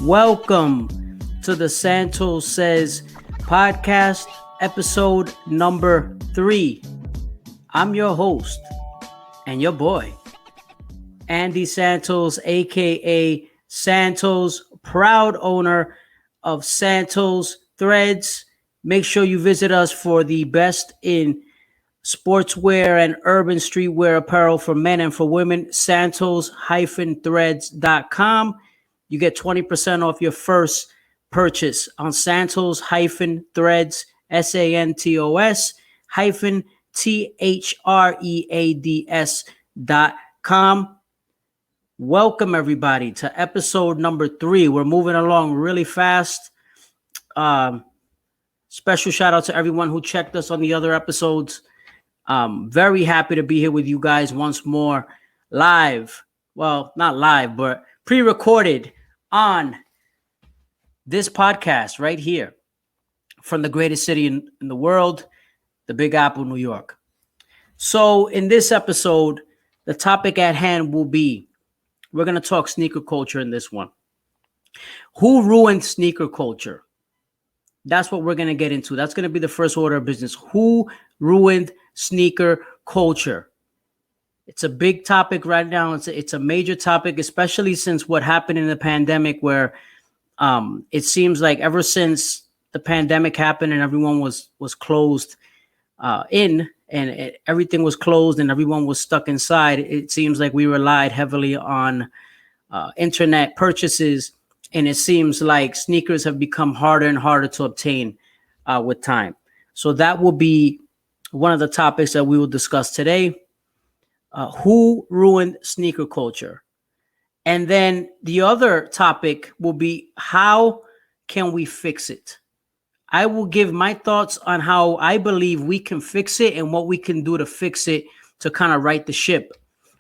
Welcome to the Santos Says podcast, episode number 3. I'm your host and your boy, Andy Santos, aka Santos, proud owner of Santosthreads. Make sure you visit us for the best in sportswear and urban streetwear apparel for men and for women. Santos-threads.com. You get 20% off your first purchase on Santos-threads, Santos-threads.com. Welcome everybody to episode number 3. We're moving along really fast. Special shout out to everyone who checked us on the other episodes. Very happy to be here with you guys once more live. Well, not live, but pre-recorded on this podcast right here from the greatest city in the world, the Big Apple, New York. So in this episode, the topic at hand will be, we're going to talk sneaker culture in this one. Who ruined sneaker culture? That's what we're going to get into. That's going to be the first order of business. Who ruined sneaker culture? It's a big topic right now. It's a major topic, especially since what happened in the pandemic, where it seems like ever since the pandemic happened and everyone was closed everything was closed and everyone was stuck inside, it seems like we relied heavily on internet purchases. And it seems like sneakers have become harder and harder to obtain with time. So that will be one of the topics that we will discuss today. Who ruined sneaker culture? And then the other topic will be, how can we fix it? I will give my thoughts on how I believe we can fix it and what we can do to fix it to kind of right the ship.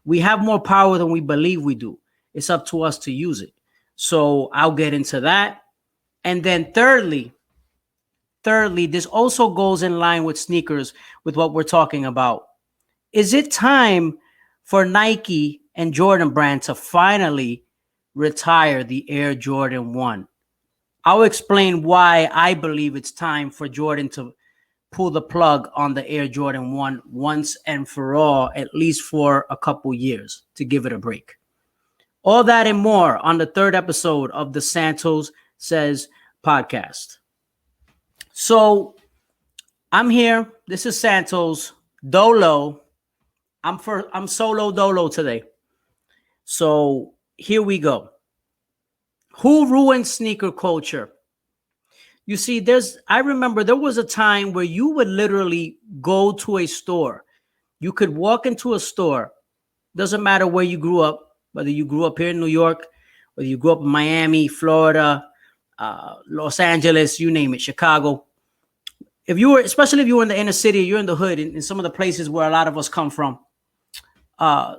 We have more power than we believe we do. It's up to us to use it. So I'll get into that. And then thirdly, this also goes in line with sneakers, with what we're talking about. Is it time for Nike and Jordan brand to finally retire the Air Jordan 1? I'll explain why I believe it's time for Jordan to pull the plug on the Air Jordan 1 once and for all, at least for a couple years, to give it a break. All that and more on the third episode of the Santos Says podcast. So I'm here. This is Santos Dolo. I'm solo dolo today. So here we go. Who ruined sneaker culture? You see, I remember there was a time where you would literally go to a store. You could walk into a store. Doesn't matter where you grew up. Whether you grew up here in New York, whether you grew up in Miami, Florida, Los Angeles, you name it, Chicago. Especially if you were in the inner city, you're in the hood, in some of the places where a lot of us come from.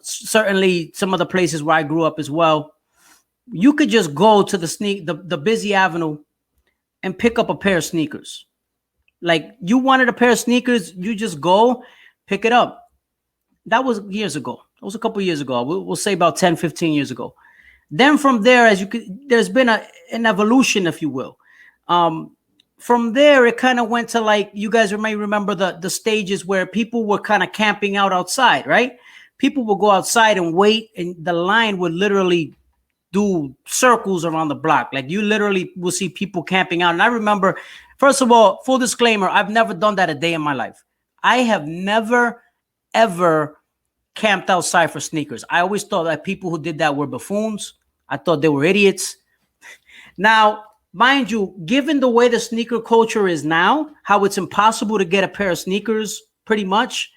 Certainly some of the places where I grew up as well. You could just go to the busy avenue and pick up a pair of sneakers. Like, you wanted a pair of sneakers, you just go pick it up. That was years ago. It was a couple years ago. We'll say about 10, 15 years ago. Then from there, there's been an evolution, if you will. From there, it kind of went to, like, you guys may remember the stages where people were kind of camping out outside, right? People would go outside and wait, and the line would literally do circles around the block. Like, you literally will see people camping out. And I remember, first of all, full disclaimer, I've never done that a day in my life. I have never, ever camped outside for sneakers. I always thought that people who did that were buffoons. I thought they were idiots. Now, mind you, given the way the sneaker culture is now, how it's impossible to get a pair of sneakers, pretty much,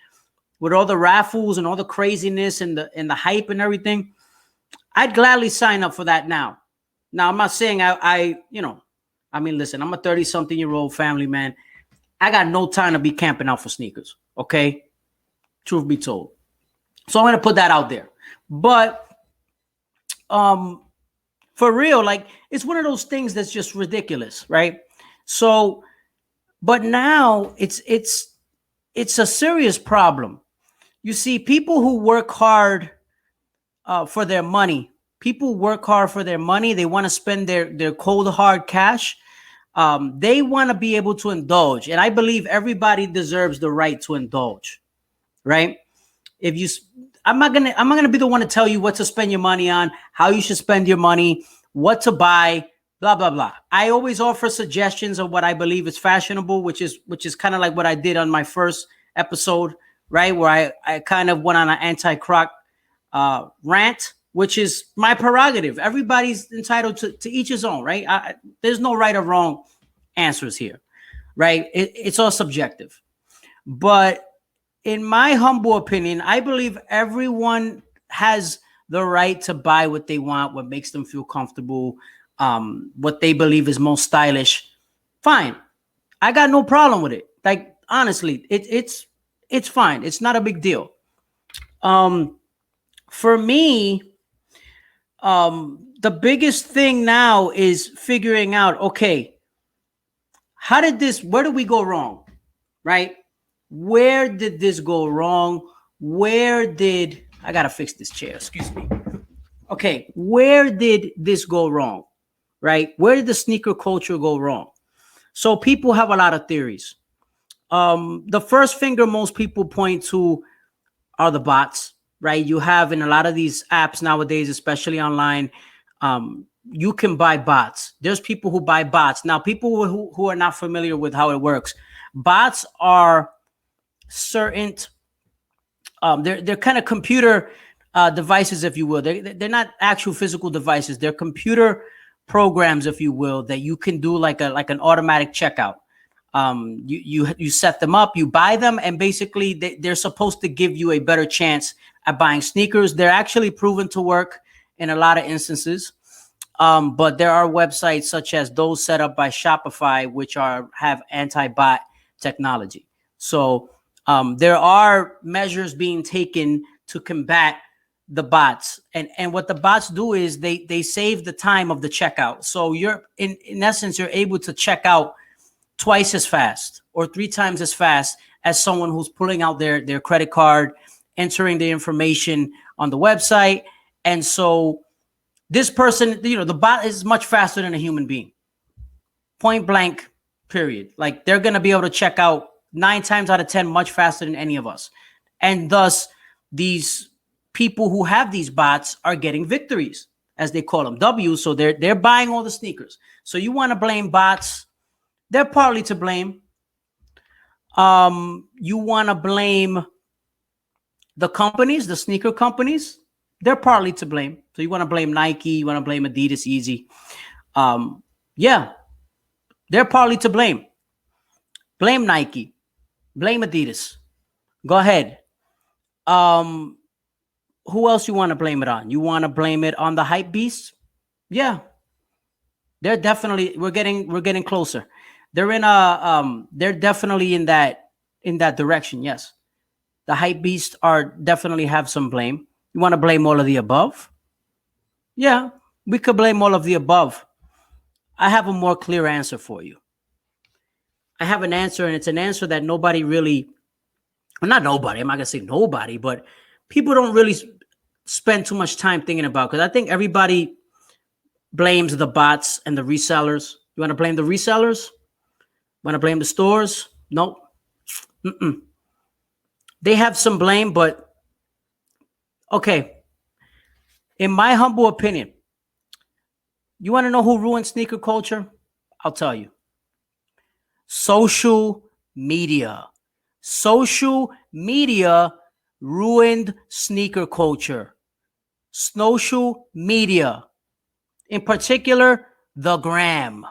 with all the raffles and all the craziness and the hype and everything, I'd gladly sign up for that now. Now, I'm not saying listen, I'm a 30-something-year-old family man. I got no time to be camping out for sneakers, okay? Truth be told. So I'm going to put that out there. But for real, like, it's one of those things that's just ridiculous, right? So, but now it's a serious problem. You see, people who work hard for their money, People work hard for their money. They want to spend their cold hard cash. They want to be able to indulge, and I believe everybody deserves the right to indulge, right? If you, I'm not gonna be the one to tell you what to spend your money on, how you should spend your money, what to buy, blah blah blah. I always offer suggestions of what I believe is fashionable, which is kind of like what I did on my first episode, right, where I kind of went on an anti-croc rant, which is my prerogative. Everybody's entitled to each his own, right? There's no right or wrong answers here, right? It's all subjective. But in my humble opinion, I believe everyone has the right to buy what they want, what makes them feel comfortable, what they believe is most stylish. Fine. I got no problem with it. Like, honestly, it's fine. It's not a big deal. For me, the biggest thing now is figuring out, okay, where did we go wrong? Right? Where did this go wrong? I gotta fix this chair, excuse me. Okay, where did this go wrong? Right? Where did the sneaker culture go wrong? So people have a lot of theories. The first finger most people point to are the bots, right? You have in a lot of these apps nowadays, especially online, you can buy bots. There's people who buy bots. Now, people who are not familiar with how it works, bots are certain, they're kind of computer devices, if you will. They're not actual physical devices. They're computer programs, if you will, that you can do like an automatic checkout. You set them up, you buy them, and basically they're supposed to give you a better chance at buying sneakers. They're actually proven to work in a lot of instances. But there are websites such as those set up by Shopify, which have anti-bot technology. So there are measures being taken to combat the bots. And what the bots do is they save the time of the checkout. So you're in essence, you're able to check out twice as fast or 3 times as fast as someone who's pulling out their credit card, entering the information on the website. And so this person, the bot is much faster than a human being. Point blank, period. Like, they're going to be able to check out 9 times out of 10 much faster than any of us. And thus, these people who have these bots are getting victories, as they call them, W's. So they're buying all the sneakers. So you want to blame bots? They're partly to blame. You want to blame the companies, the sneaker companies? They're partly to blame. So you want to blame Nike, you want to blame Adidas, Yeezy. Yeah, they're partly to blame. Blame Nike, blame Adidas. Go ahead. Who else you want to blame it on? You want to blame it on the hype beasts? Yeah, they're definitely. We're getting closer. They're definitely in that direction. Yes, the hype beasts definitely have some blame. You want to blame all of the above? Yeah, we could blame all of the above. I have a more clear answer for you. I have an answer, and it's an answer that nobody really, well, not nobody, I'm not going to say nobody, but people don't really spend too much time thinking about, because I think everybody blames the bots and the resellers. You want to blame the resellers? Want to blame the stores? Nope. They have some blame, but okay. In my humble opinion, you want to know who ruined sneaker culture? I'll tell you. Social media. Social media ruined sneaker culture. Social media. In particular, the gram.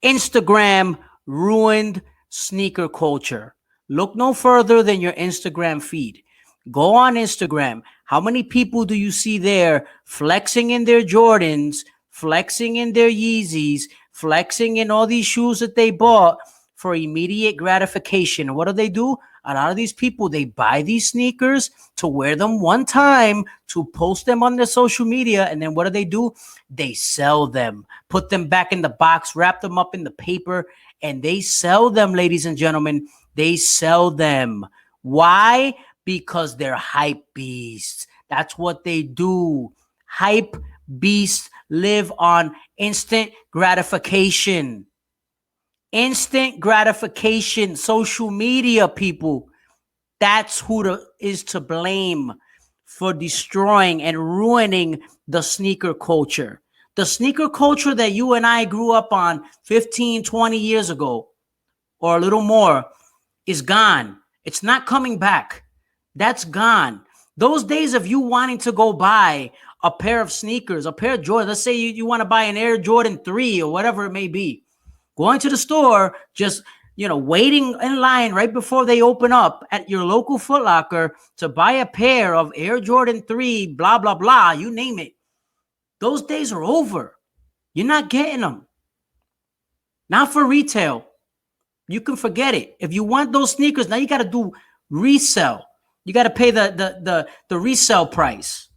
Instagram ruined sneaker culture. Look no further than your Instagram feed. Go on Instagram. How many people do you see there flexing in their Jordans, flexing in their Yeezys, flexing in all these shoes that they bought for immediate gratification? What do? A lot of these people, they buy these sneakers to wear them one time, to post them on their social media, and then what do? They sell them, put them back in the box, wrap them up in the paper, and they sell them, ladies and gentlemen. They sell them. Why? Because they're hype beasts. That's what they do. Hype beasts live on instant gratification. Instant gratification. Social media, people. That's who is to blame for destroying and ruining the sneaker culture. The sneaker culture that you and I grew up on 15, 20 years ago, or a little more, is gone. It's not coming back. That's gone. Those days of you wanting to go buy a pair of sneakers, a pair of Jordans, let's say you want to buy an Air Jordan 3 or whatever it may be, going to the store, just waiting in line right before they open up at your local Foot Locker to buy a pair of Air Jordan 3, blah, blah, blah, you name it. Those days are over. You're not getting them. Not for retail. You can forget it. If you want those sneakers, now you got to do resell. You got to pay the resale price,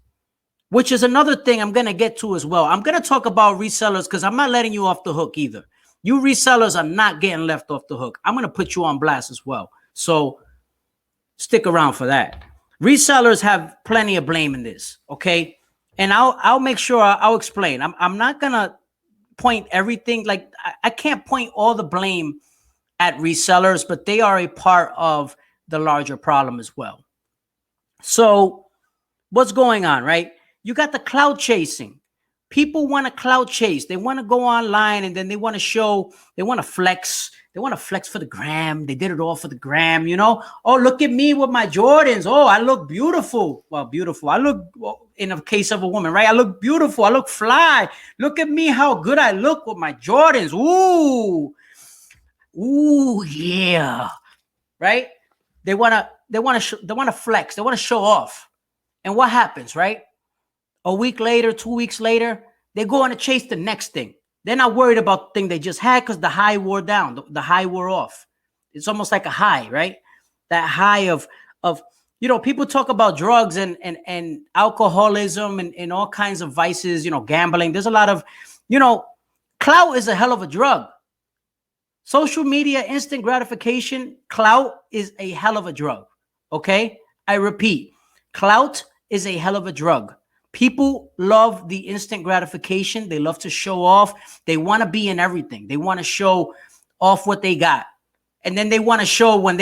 which is another thing I'm going to get to as well. I'm going to talk about resellers because I'm not letting you off the hook either. You resellers are not getting left off the hook. I'm going to put you on blast as well. So stick around for that. Resellers have plenty of blame in this, okay? And I'll make sure I'll explain. I'm not going to point everything. Like, I can't point all the blame at resellers, but they are a part of the larger problem as well. So what's going on, right? You got the cloud chasing. People want to cloud chase. They want to go online and then they want to show, they want to flex. They want to flex for the gram. They did it all for the gram, Oh, look at me with my Jordans. Oh, I look beautiful. Well, beautiful. I look, in the case of a woman, right? I look beautiful. I look fly. Look at me, how good I look with my Jordans. Ooh, yeah. Right? They want to flex. They want to show off. And what happens, right? A week later, 2 weeks later, they go on to chase the next thing. They're not worried about the thing they just had because the high wore down. The high wore off. It's almost like a high, right? That high of people talk about drugs and alcoholism and all kinds of vices, gambling. There's a lot of, clout is a hell of a drug. Social media, instant gratification, clout is a hell of a drug. Okay? I repeat, clout is a hell of a drug. People love the instant gratification. They love to show off. They want to be in everything. They want to show off what they got. And then they want to show when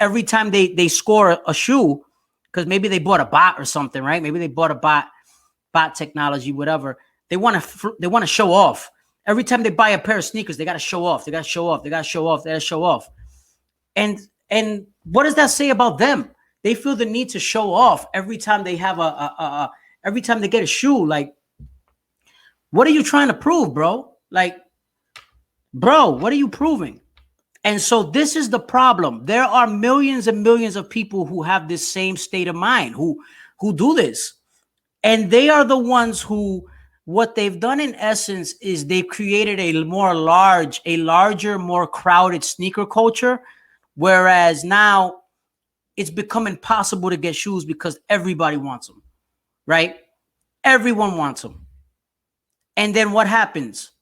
every time they score a shoe, because maybe they bought a bot or something, right? Maybe they bought a bot technology, whatever. They want to show off. Every time they buy a pair of sneakers, they got to show off. They got to show off. They got to show off. They got to show off. And what does that say about them? They feel the need to show off every time they have every time they get a shoe. Like, what are you trying to prove, bro? Like, bro, what are you proving? And so this is the problem. There are millions and millions of people who have this same state of mind, who do this. And they are the ones who, what they've done in essence is they've created a larger, more crowded sneaker culture. Whereas now it's become impossible to get shoes because everybody wants them. Right? Everyone wants them. And then what happens?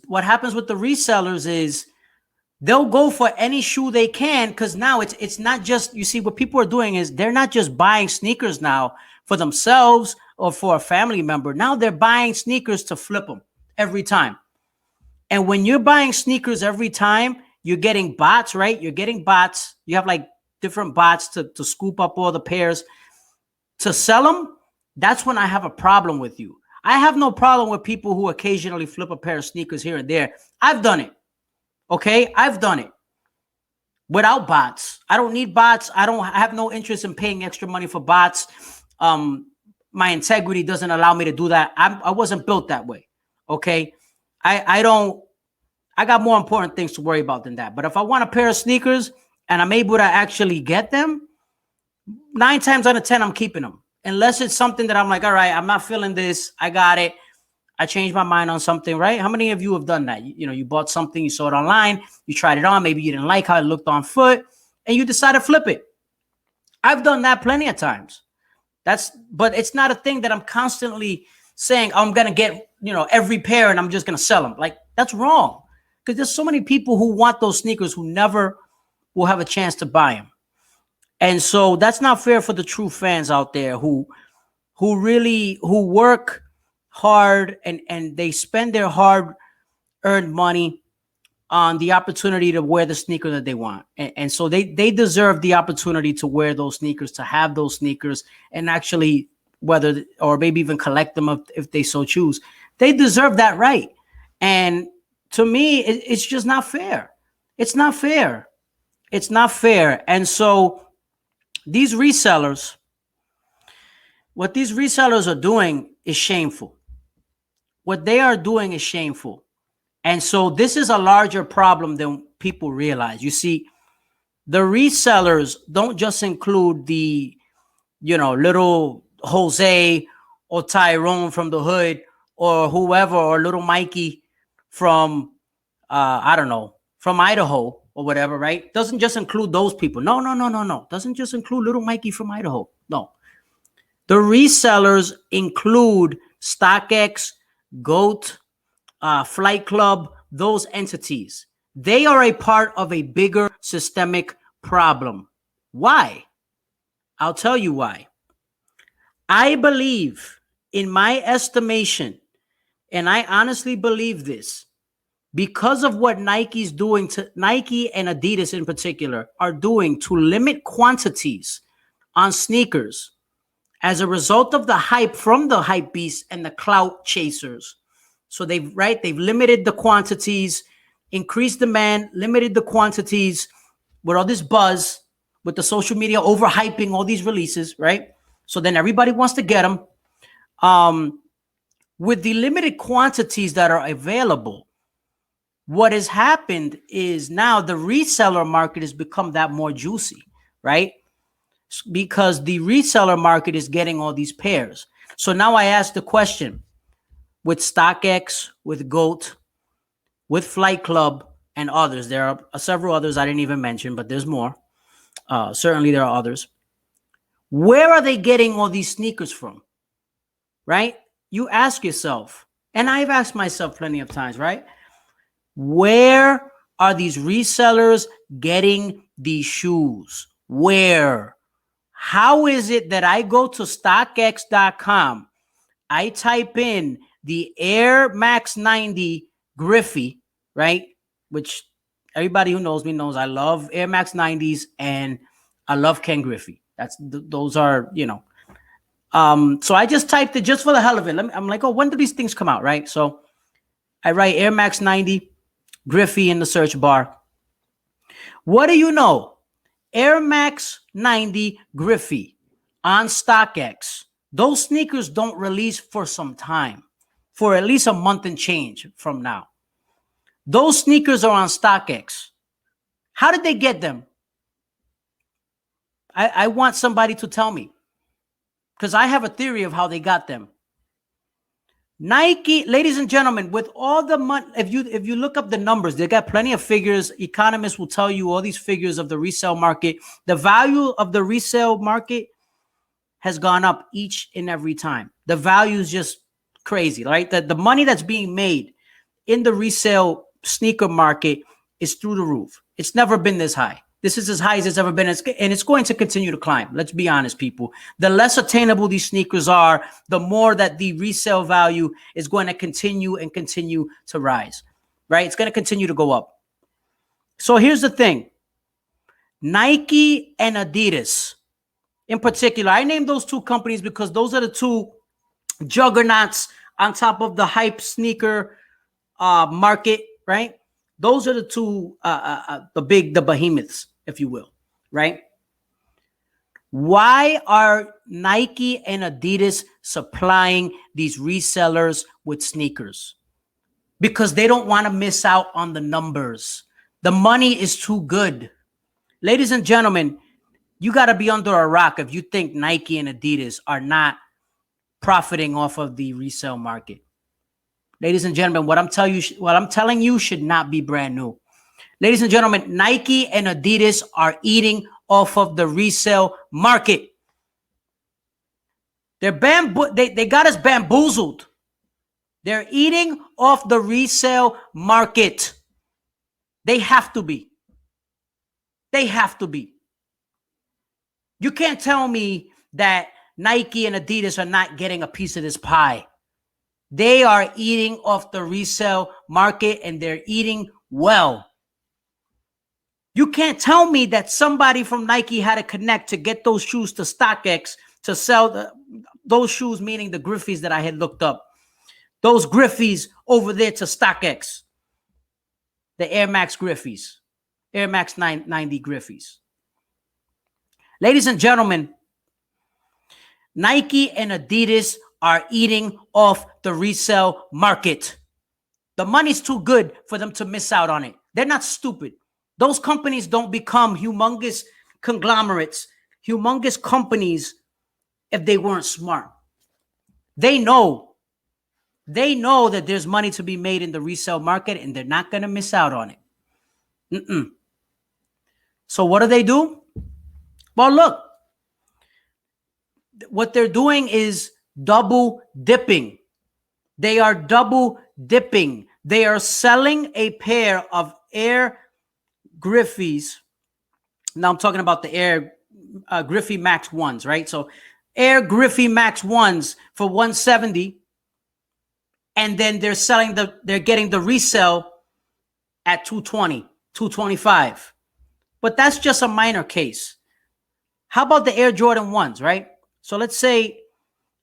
What happens with the resellers is they'll go for any shoe they can because now it's not just, you see, what people are doing is they're not just buying sneakers now for themselves or for a family member. Now they're buying sneakers to flip them every time. And when you're buying sneakers every time, you're getting bots, right? You're getting bots. You have like different bots to scoop up all the pairs to sell them. That's when I have a problem with you. I have no problem with people who occasionally flip a pair of sneakers here and there. I've done it. Okay? I've done it without bots. I don't need bots. I have no interest in paying extra money for bots. My integrity doesn't allow me to do that. I wasn't built that way. Okay? I got more important things to worry about than that. But if I want a pair of sneakers and I'm able to actually get them, 9 times out of 10, I'm keeping them. Unless it's something that I'm like, all right, I'm not feeling this. I got it. I changed my mind on something, right? How many of you have done that? You bought something, you saw it online, you tried it on, maybe you didn't like how it looked on foot, and you decided to flip it. I've done that plenty of times. But it's not a thing that I'm constantly saying, I'm going to get, every pair and I'm just going to sell them. Like, that's wrong. Because there's so many people who want those sneakers who never will have a chance to buy them. And so that's not fair for the true fans out there who work hard and they spend their hard earned money on the opportunity to wear the sneaker that they want. And so they deserve the opportunity to wear those sneakers, to have those sneakers, and actually whether or maybe even collect them if they so choose. They deserve that right. And to me, it's just not fair. It's not fair. It's not fair. And so these resellers, what these resellers are doing is shameful. What they are doing is shameful. And so this is a larger problem than people realize. You see, the resellers don't just include the, little Jose or Tyrone from the hood or whoever, or little Mikey from, I don't know, from Idaho or whatever, right? Doesn't just include those people. No. Doesn't just include little Mikey from Idaho. No. The resellers include StockX, GOAT, Flight Club, those entities. They are a part of a bigger systemic problem. Why? I'll tell you why. I believe, in my estimation, and I honestly believe this, because of what Nike and Adidas in particular are doing to limit quantities on sneakers as a result of the hype from the hype beasts and the clout chasers. So they've limited the quantities, increased demand, limited the quantities with all this buzz, with the social media overhyping all these releases, right? So then everybody wants to get them. With the limited quantities that are available, what has happened is now the reseller market has become that more juicy, right? Because the reseller market is getting all these pairs. So now I ask the question, with StockX, with GOAT, with Flight Club, and others. There are several others I didn't even mention, but there's more. Certainly there are others. Where are they getting all these sneakers from? Right? You ask yourself, and I've asked myself plenty of times, right? Where are these resellers getting these shoes? Where? How is it that I go to StockX.com, I type in the Air Max 90 Griffey, right? Which everybody who knows me knows I love Air Max 90s and I love Ken Griffey. Those are, so I just typed it just for the hell of it. I'm like, oh, when do these things come out, right? So I write Air Max 90 Griffey in the search bar. What do you know? Air Max 90 Griffey on StockX. Those sneakers don't release for some time, for at least a month and change from now. Those sneakers are on StockX. How did they get them? I want somebody to tell me, because I have a theory of how they got them. Nike, ladies and gentlemen, with all the money, if you look up the numbers, they got plenty of figures. Economists will tell you all these figures of the resale market. The value of the resale market has gone up each and every time. The value is just crazy, right? The money that's being made in the resale sneaker market is through the roof. It's never been this high. This is as high as it's ever been, and it's going to continue to climb. Let's be honest, people. The less attainable these sneakers are, the more that the resale value is going to continue to rise, right? It's going to continue to go up. So here's the thing. Nike and Adidas, in particular, I named those two companies because those are the two juggernauts on top of the hype sneaker market, right? Those are the two, the behemoths, if you will, right? Why are Nike and Adidas supplying these resellers with sneakers? Because they don't want to miss out on the numbers. The money is too good. Ladies and gentlemen, you got to be under a rock if you think Nike and Adidas are not profiting off of the resale market. Ladies and gentlemen, what I'm telling you should not be brand new. Ladies and gentlemen, Nike and Adidas are eating off of the resale market. They got us bamboozled. They're eating off the resale market. They have to be. They have to be. You can't tell me that Nike and Adidas are not getting a piece of this pie. They are eating off the resale market, and they're eating well. You can't tell me that somebody from Nike had to connect to get those shoes to StockX to sell those shoes, meaning the Griffies that I had looked up. Those Griffies over there to StockX. The Air Max Griffies. Air Max 990 Griffies. Ladies and gentlemen, Nike and Adidas are eating off the resale market. The money's too good for them to miss out on it. They're not stupid. Those companies don't become humongous conglomerates, humongous companies if they weren't smart. They know that there's money to be made in the resale market, and they're not going to miss out on it. So what do? Well, look, what they're doing is double dipping. They are double dipping. They are selling a pair of Air Griffies. Now I'm talking about the Air Griffey Max 1s, right? So Air Griffey Max 1s for $170, and then they're getting the resale at $220, $225. But that's just a minor case. How about the Air Jordan 1s, right? So let's say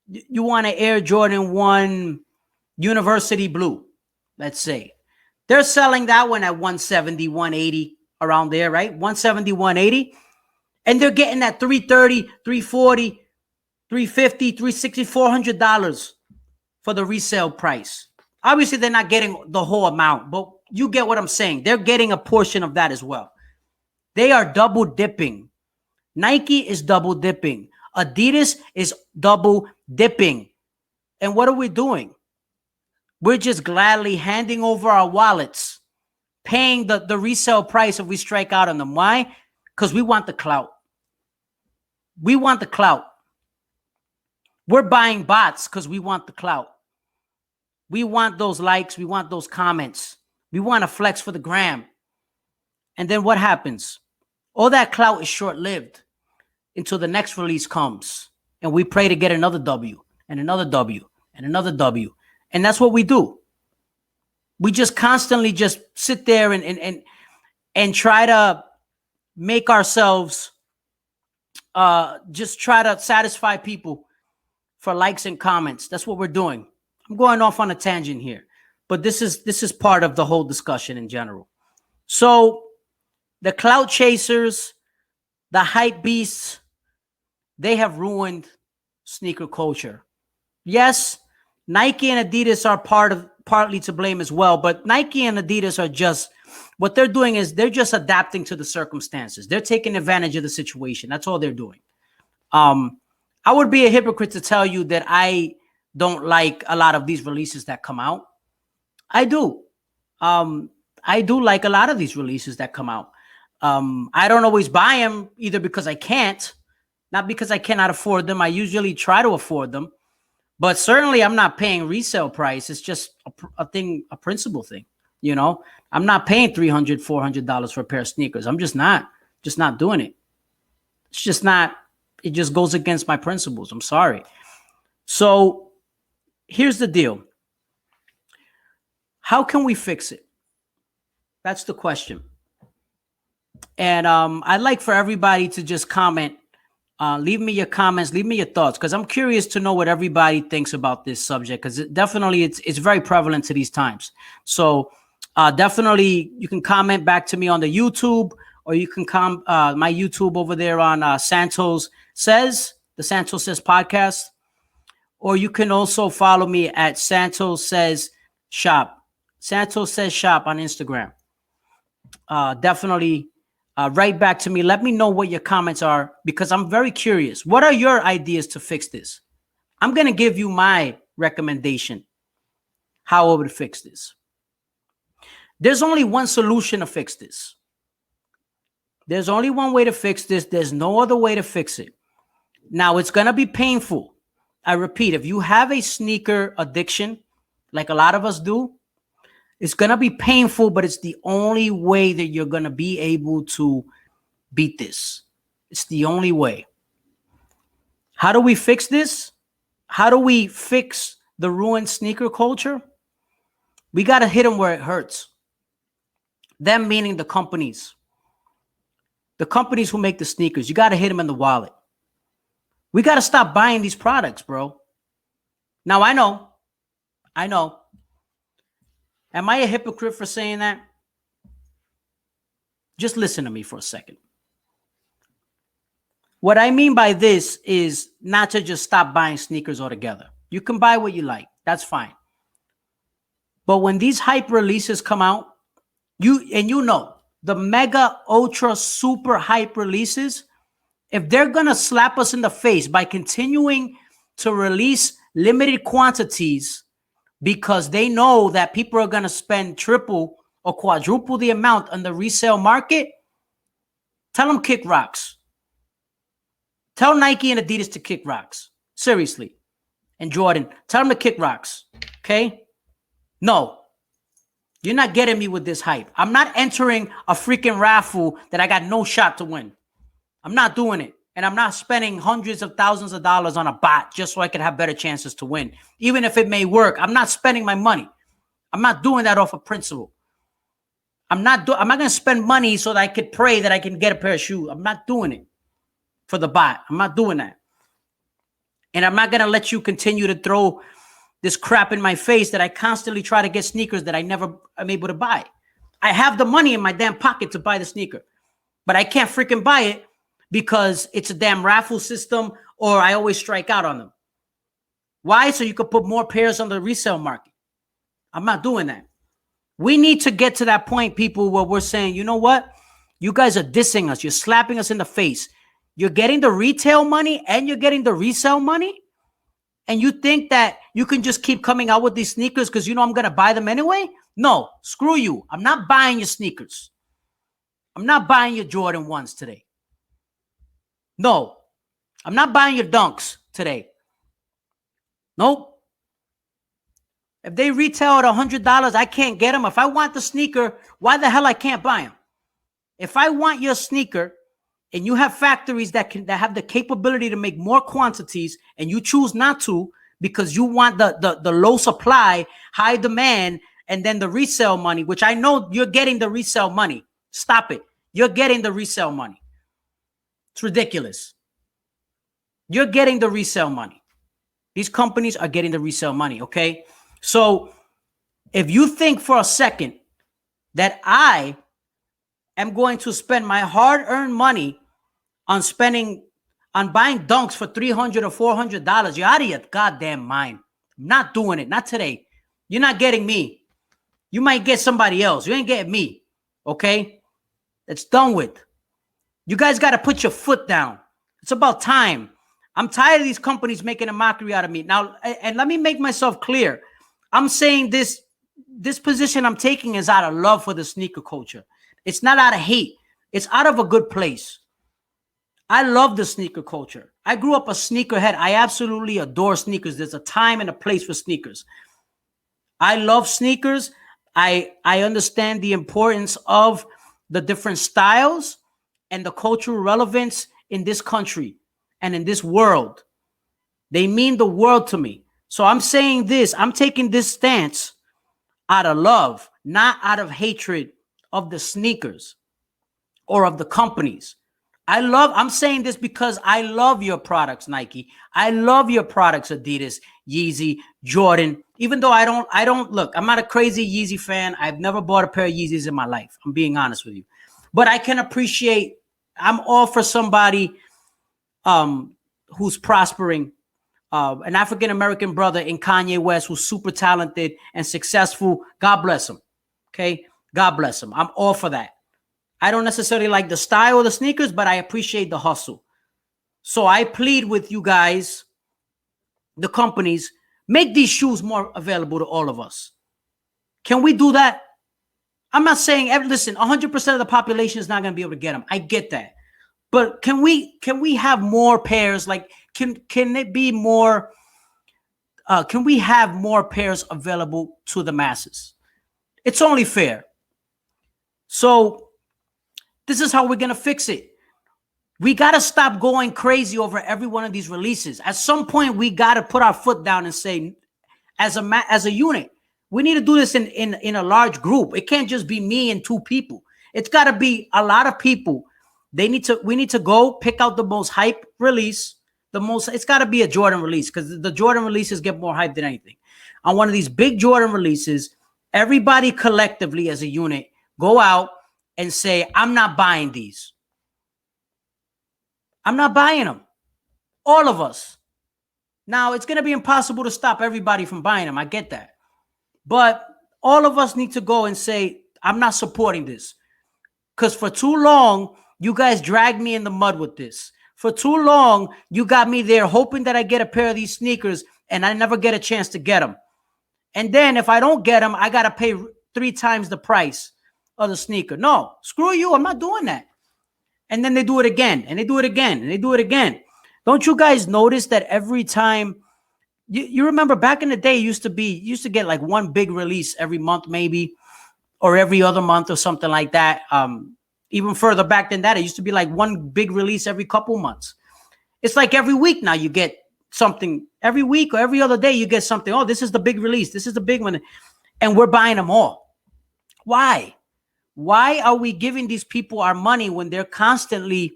you want an Air Jordan 1 University Blue, let's say. They're selling that one at $170, $180, around there, right? $170, $180. And they're getting that $330, $340, $350, $360, $400 for the resale price. Obviously, they're not getting the whole amount, but you get what I'm saying. They're getting a portion of that as well. They are double dipping. Nike is double dipping. Adidas is double dipping. And what are we doing? We're just gladly handing over our wallets, paying the resale price if we strike out on them. Why? Because we want the clout. We want the clout. We're buying bots because we want the clout. We want those likes. We want those comments. We want to flex for the gram. And then what happens? All that clout is short-lived until the next release comes. And we pray to get another W and another W and another W. And that's what we do. We just constantly just sit there and try to make ourselves just try to satisfy people for likes and comments. That's what we're doing. I'm going off on a tangent here, but this is part of the whole discussion in general. So the clout chasers, the hype beasts, they have ruined sneaker culture. Yes, Nike and Adidas are partly to blame as well, but Nike and Adidas are just, what they're doing is they're just adapting to the circumstances. They're taking advantage of the situation. That's all they're doing. I would be a hypocrite to tell you that I don't like a lot of these releases that come out. I do. I do like a lot of these releases that come out. I don't always buy them either because I can't, not because I cannot afford them. I usually try to afford them, but certainly I'm not paying resale price. It's just a principle thing. You know, I'm not paying $300, $400 for a pair of sneakers. I'm just not doing it. It's just not, it just goes against my principles. I'm sorry. So here's the deal. How can we fix it? That's the question. And I'd like for everybody to just comment. Leave me your comments. Leave me your thoughts, because I'm curious to know what everybody thinks about this subject, because it's very prevalent to these times. So definitely you can comment back to me on the YouTube, or you can my YouTube over there on Santos Says, the Santos Says podcast. Or you can also follow me at Santos Says Shop. Santos Says Shop on Instagram. Definitely write back to me. Let me know what your comments are, because I'm very curious. What are your ideas to fix this? I'm going to give you my recommendation how I would fix this. There's only one solution to fix this. There's only one way to fix this. There's no other way to fix it. Now, it's going to be painful. I repeat, if you have a sneaker addiction, like a lot of us do, it's going to be painful, but it's the only way that you're going to be able to beat this. It's the only way. How do we fix this? How do we fix the ruined sneaker culture, we got to hit them where it hurts. Them meaning the companies. The companies who make the sneakers. You got to hit them in the wallet. We got to stop buying these products, bro. Now, I know. Am I a hypocrite for saying that? Just listen to me for a second. What I mean by this is not to just stop buying sneakers altogether. You can buy what you like. That's fine. But when these hype releases come out, the mega, ultra, super hype releases, if they're going to slap us in the face by continuing to release limited quantities because they know that people are going to spend triple or quadruple the amount on the resale market, tell them kick rocks. Tell Nike and Adidas to kick rocks. Seriously. And Jordan, tell them to kick rocks. Okay? No. You're not getting me with this hype. I'm not entering a freaking raffle that I got no shot to win. I'm not doing it. And I'm not spending hundreds of thousands of dollars on a bot just so I can have better chances to win. Even if it may work, I'm not spending my money. I'm not doing that off of principle. I'm not going to spend money so that I could pray that I can get a pair of shoes. I'm not doing it for the bot. I'm not doing that. And I'm not going to let you continue to throw this crap in my face that I constantly try to get sneakers that I never am able to buy. I have the money in my damn pocket to buy the sneaker, but I can't freaking buy it because it's a damn raffle system or I always strike out on them. Why? So you could put more pairs on the resale market. I'm not doing that. We need to get to that point, people, where we're saying, you know what? You guys are dissing us. You're slapping us in the face. You're getting the retail money and you're getting the resale money. And you think that you can just keep coming out with these sneakers because you know I'm going to buy them anyway? No, screw you. I'm not buying your sneakers. I'm not buying your Jordan 1s today. No, I'm not buying your Dunks today. Nope. If they retail at $100, I can't get them. If I want the sneaker, why the hell I can't buy them? If I want your sneaker and you have factories that have the capability to make more quantities and you choose not to because you want the low supply, high demand, and then the resale money, which I know you're getting the resale money. Stop it. You're getting the resale money. It's ridiculous. You're getting the resale money. These companies are getting the resale money, okay? So if you think for a second that I am going to spend my hard-earned money on buying Dunks for $300 or $400, you're out of your goddamn mind. I'm not doing it. Not today. You're not getting me. You might get somebody else. You ain't getting me, okay? It's done with. You guys got to put your foot down. It's about time. I'm tired of these companies making a mockery out of me. Now, and let me make myself clear. I'm saying this position I'm taking is out of love for the sneaker culture. It's not out of hate. It's out of a good place. I love the sneaker culture. I grew up a sneakerhead. I absolutely adore sneakers. There's a time and a place for sneakers. I love sneakers. I understand the importance of the different styles and the cultural relevance in this country and in this world. They mean the world to me. So I'm saying this. I'm taking this stance out of love, not out of hatred of the sneakers or of the companies. I'm saying this because I love your products, Nike. I love your products, Adidas, Yeezy, Jordan. Even though I don't look, I'm not a crazy Yeezy fan. I've never bought a pair of Yeezys in my life. I'm being honest with you. But I can appreciate, I'm all for somebody who's prospering. An African-American brother in Kanye West who's super talented and successful. God bless him. Okay? God bless him. I'm all for that. I don't necessarily like the style of the sneakers, but I appreciate the hustle. So I plead with you guys, the companies, make these shoes more available to all of us. Can we do that? I'm not saying, listen, 100% of the population is not going to be able to get them. I get that. But can we have more pairs? Like, can it be more? Can we have more pairs available to the masses? It's only fair. So this is how we're gonna fix it. We gotta stop going crazy over every one of these releases. At some point, we gotta put our foot down and say, as a unit. We need to do this in a large group. It can't just be me and 2 people. It's got to be a lot of people. We need to go pick out the most hype release. It's got to be a Jordan release, because the Jordan releases get more hype than anything. On one of these big Jordan releases, everybody collectively as a unit go out and say, I'm not buying these. I'm not buying them. All of us. Now, it's going to be impossible to stop everybody from buying them. I get that. But all of us need to go and say, I'm not supporting this. Because for too long, you guys dragged me in the mud with this. For too long, you got me there hoping that I get a pair of these sneakers and I never get a chance to get them. And then if I don't get them, I got to pay 3 times the price of the sneaker. No, screw you. I'm not doing that. And then they do it again, and they do it again, and they do it again. Don't you guys notice that every time you remember back in the day, you used to get like one big release every month, maybe, or every other month or something like that. Even further back than that, it used to be like one big release every couple months. It's like every week now you get something. Every week or every other day you get something. Oh, this is the big release. This is the big one. And we're buying them all. Why? Why are we giving these people our money when they're constantly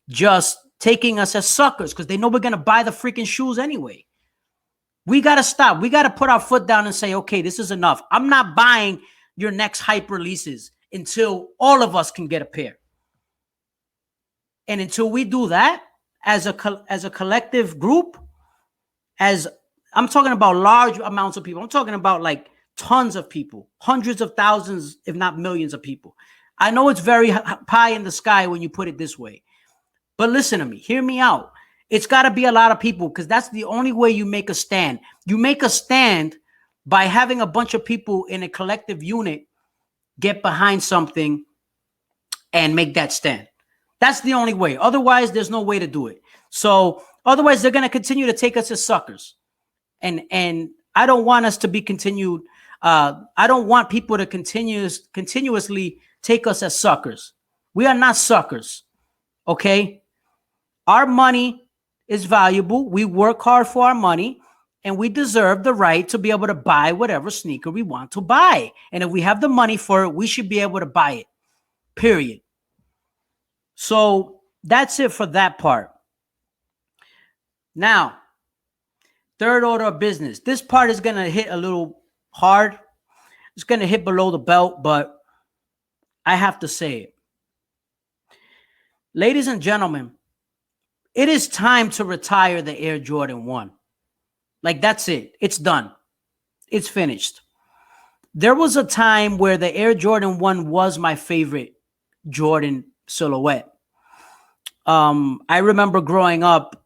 just taking us as suckers? Because they know we're going to buy the freaking shoes anyway. We got to stop. We got to put our foot down and say, okay, this is enough. I'm not buying your next hype releases until all of us can get a pair. And until we do that as a collective group, as I'm talking about large amounts of people, I'm talking about like tons of people, hundreds of thousands, if not millions of people. I know it's very pie in the sky when you put it this way, but listen to me, hear me out. It's got to be a lot of people, because that's the only way you make a stand. You make a stand by having a bunch of people in a collective unit get behind something and make that stand. That's the only way. Otherwise, there's no way to do it. So otherwise, they're going to continue to take us as suckers. And I don't want us to be continued. I don't want people to continuously take us as suckers. We are not suckers. Okay? Our money is valuable. We work hard for our money, and we deserve the right to be able to buy whatever sneaker we want to buy. And if we have the money for it, we should be able to buy it. Period. So that's it for that part. Now, third order of business. This part is going to hit a little hard. It's going to hit below the belt, but I have to say it. Ladies and gentlemen, it is time to retire the Air Jordan 1. Like, that's it. It's done. It's finished. There was a time where the Air Jordan 1 was my favorite Jordan silhouette. I remember growing up,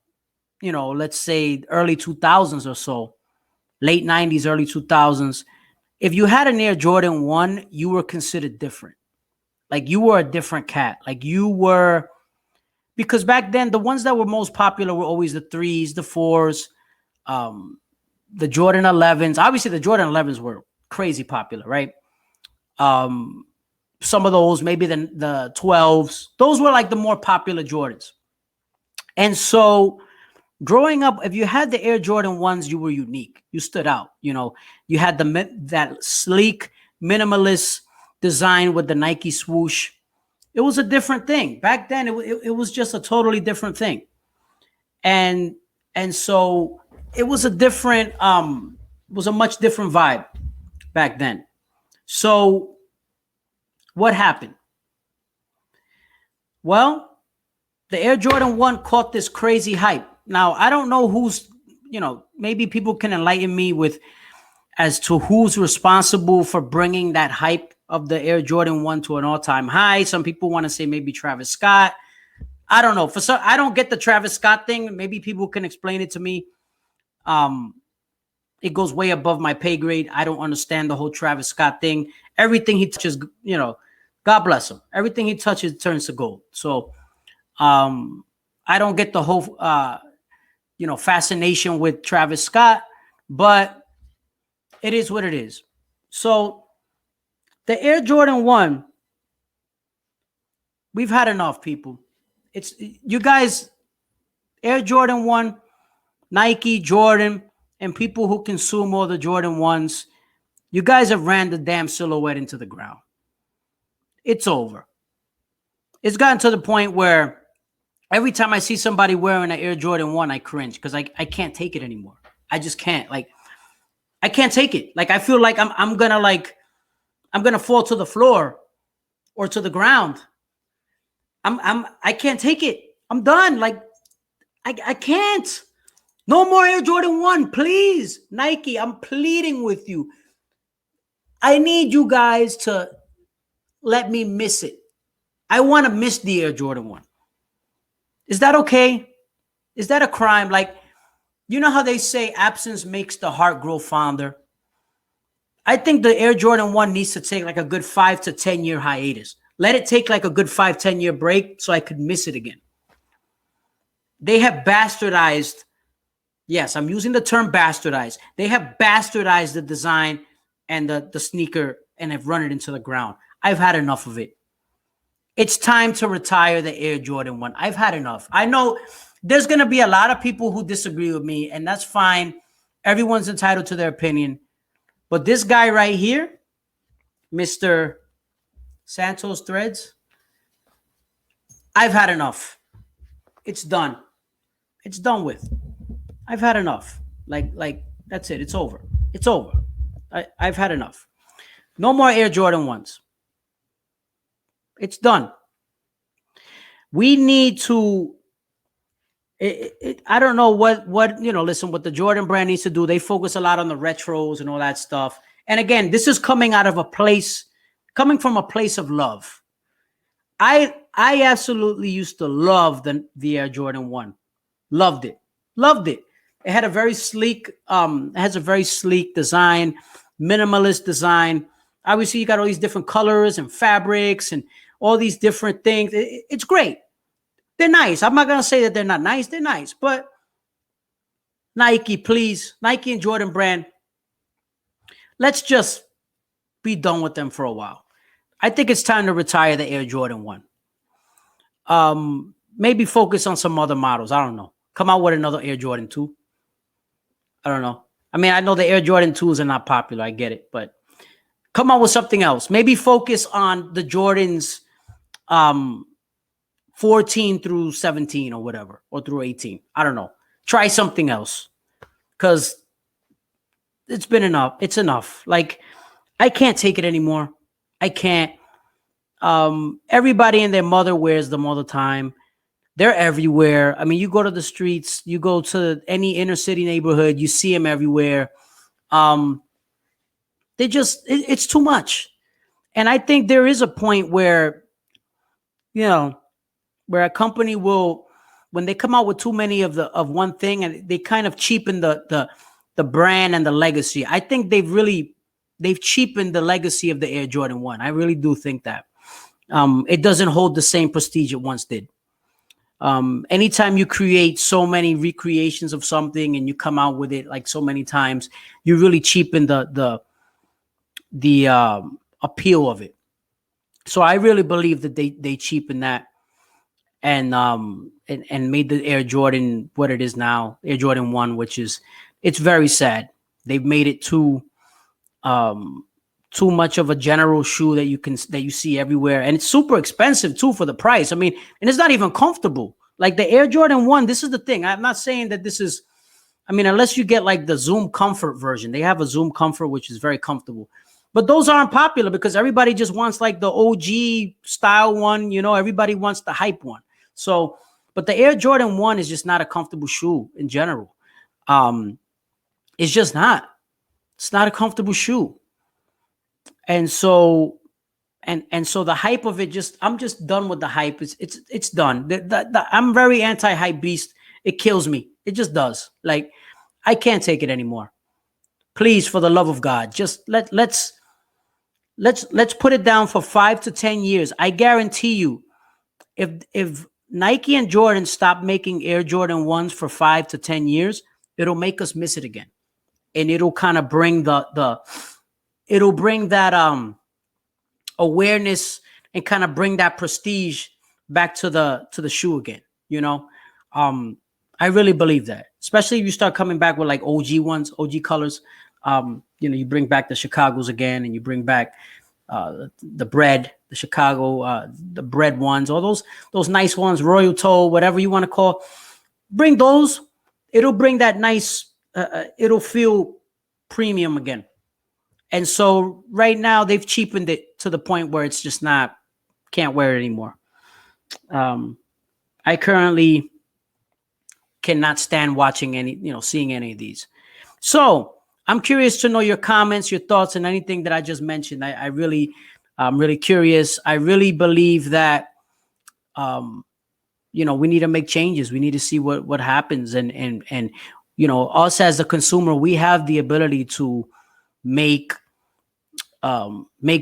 let's say early 2000s or so, late 90s, early 2000s. If you had an Air Jordan 1, you were considered different. Like, you were a different cat. Like, you were, because back then, the ones that were most popular were always the 3s, the 4s, the Jordan 11s. Obviously, the Jordan 11s were crazy popular, right? Some of those, maybe the 12s. Those were like the more popular Jordans. And so growing up, if you had the Air Jordan 1s, you were unique. You stood out. You had that sleek, minimalist design with the Nike swoosh. It was a different thing. Back then, it was just a totally different thing. And so it was a much different vibe back then. So what happened? Well, the Air Jordan 1 caught this crazy hype. Now, I don't know who's, maybe people can enlighten me as to who's responsible for bringing that hype of the Air Jordan 1 to an all-time high. Some people want to say maybe Travis Scott. I don't know. I don't get the Travis Scott thing. Maybe people can explain it to me. It goes way above my pay grade. I don't understand the whole Travis Scott thing. Everything he touches, God bless him. Everything he touches turns to gold. So I don't get the whole, fascination with Travis Scott, but it is what it is. So the Air Jordan 1, we've had enough, people. It's you guys, Air Jordan 1, Nike, Jordan, and people who consume all the Jordan 1s, you guys have ran the damn silhouette into the ground. It's over. It's gotten to the point where every time I see somebody wearing an Air Jordan 1, I cringe because I can't take it anymore. I just can't. Like, I can't take it. Like, I feel like I'm gonna fall to the floor or to the ground. I can't take it. I'm done. Like, I can't. No more Air Jordan 1, please. Nike, I'm pleading with you. I need you guys to let me miss it. I want to miss the Air Jordan 1. Is that okay? Is that a crime? Like, you know how they say absence makes the heart grow fonder? I think the Air Jordan 1 needs to take like a good 5 to 10 year hiatus. Let it take like a good 5-10 year break so I could miss it again. They have bastardized. Yes, I'm using the term bastardized. They have bastardized the design and the sneaker and have run it into the ground. I've had enough of it. It's time to retire the Air Jordan 1. I've had enough. I know there's going to be a lot of people who disagree with me, and that's fine. Everyone's entitled to their opinion. But this guy right here, Mr. Santosthreads, I've had enough. It's done. It's done with. I've had enough. Like that's it. It's over. It's over. I've had enough. No more Air Jordan 1s. It's done. We need to. I don't know what listen, what the Jordan brand needs to do. They focus a lot on the retros and all that stuff. And again, this is coming from a place of love. I absolutely used to love the Air Jordan 1. Loved it. It had a very sleek, has a very sleek design, minimalist design. Obviously, you got all these different colors and fabrics and all these different things. It's great. They're nice. I'm not going to say that they're not nice. They're nice. But Nike, please, Nike and Jordan brand, let's just be done with them for a while. I think it's time to retire the Air Jordan 1. Maybe focus on some other models. I don't know. Come out with another Air Jordan 2. I don't know. I mean, I know the Air Jordan 2s are not popular. I get it. But come out with something else. Maybe focus on the Jordans 14 through 17 or whatever, or through 18. I don't know. Try something else because it's been enough. It's enough. Like, I can't take it anymore. I can't. Everybody and their mother wears them all the time. They're everywhere. I mean, you go to the streets, you go to any inner city neighborhood, you see them everywhere. It's too much. And I think there is a point where, where a company will, when they come out with too many of one thing, and they kind of cheapen the brand and the legacy. I think they've cheapened the legacy of the Air Jordan 1. I really do think that. It doesn't hold the same prestige it once did. Anytime you create so many recreations of something and you come out with it like so many times, you really cheapen the appeal of it. So I really believe that they cheapened that and made the Air Jordan what it is now, Air Jordan 1, which is, it's very sad. They've made it too much of a general shoe that you see everywhere, and it's super expensive too for the price. I mean, and it's not even comfortable. Like the Air Jordan 1, this is the thing. I'm not saying that this is, I mean, unless you get like the Zoom Comfort version. They have a Zoom Comfort which is very comfortable. But those aren't popular because everybody just wants like the OG style one, everybody wants the hype one. So, but the Air Jordan 1 is just not a comfortable shoe in general. It's just not. It's not a comfortable shoe. And so the hype of it, I'm just done with the hype. It's done. I'm very anti-hype beast. It kills me. It just does. Like, I can't take it anymore. Please, for the love of God, just let's put it down for 5 to 10 years. I guarantee you, if Nike and Jordan stop making Air Jordan 1s for 5 to 10 years, it'll make us miss it again. And it'll kind of bring it'll bring that awareness and kind of bring that prestige back to the shoe again. I I really believe that, especially if you start coming back with like OG ones, OG colors. You bring back the Chicagos again, and you bring back the bread, the Chicago, the bread ones, all those nice ones, Royal Toe, whatever you want to call. Bring those. It'll bring that nice. It'll feel premium again. And so right now they've cheapened it to the point where it's just can't wear it anymore. I currently cannot stand watching seeing any of these. So I'm curious to know your comments, your thoughts, and anything that I just mentioned. I'm really curious. I really believe that, we need to make changes. We need to see what happens. And us as a consumer, we have the ability to make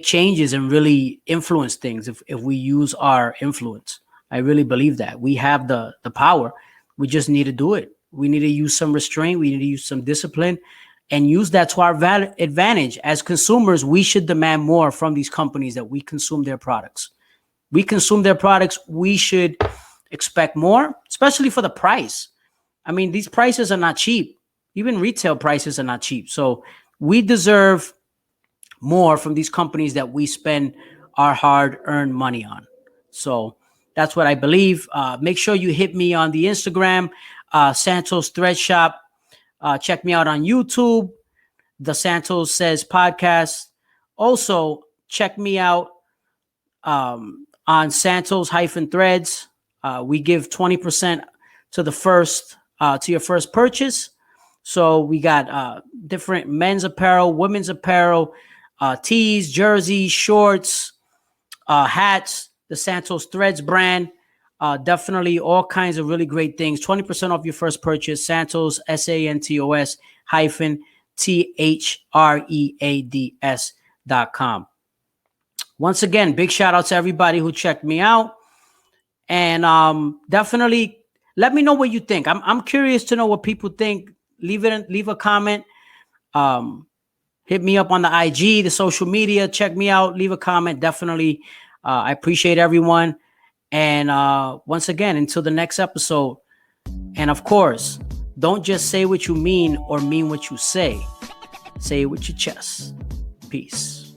changes and really influence things if we use our influence. I really believe that we have the power. We just need to do it. We need to use some restraint. We need to use some discipline and use that to our advantage. As consumers, we should demand more from these companies that we consume their products. We consume their products. We should expect more, especially for the price. I mean, these prices are not cheap. Even retail prices are not cheap. So we deserve more from these companies that we spend our hard-earned money on. So that's what I believe. Make sure you hit me on the Instagram, Santos Thread Shop. Check me out on YouTube, the Santos Says Podcast. Also, check me out on Santos-Threads. We give 20% to your first purchase. So we got different men's apparel, women's apparel, tees, jerseys, shorts, hats, the Santos Threads brand. Definitely all kinds of really great things. 20% off your first purchase. Santos, SANTOS -THREADS.com. Once again, big shout out to everybody who checked me out. And definitely let me know what you think. I'm curious to know what people think. Leave a comment. Hit me up on the IG, the social media. Check me out. Leave a comment. Definitely. I appreciate everyone. And once again, until the next episode. And of course, don't just say what you mean or mean what you say. Say it with your chest. Peace.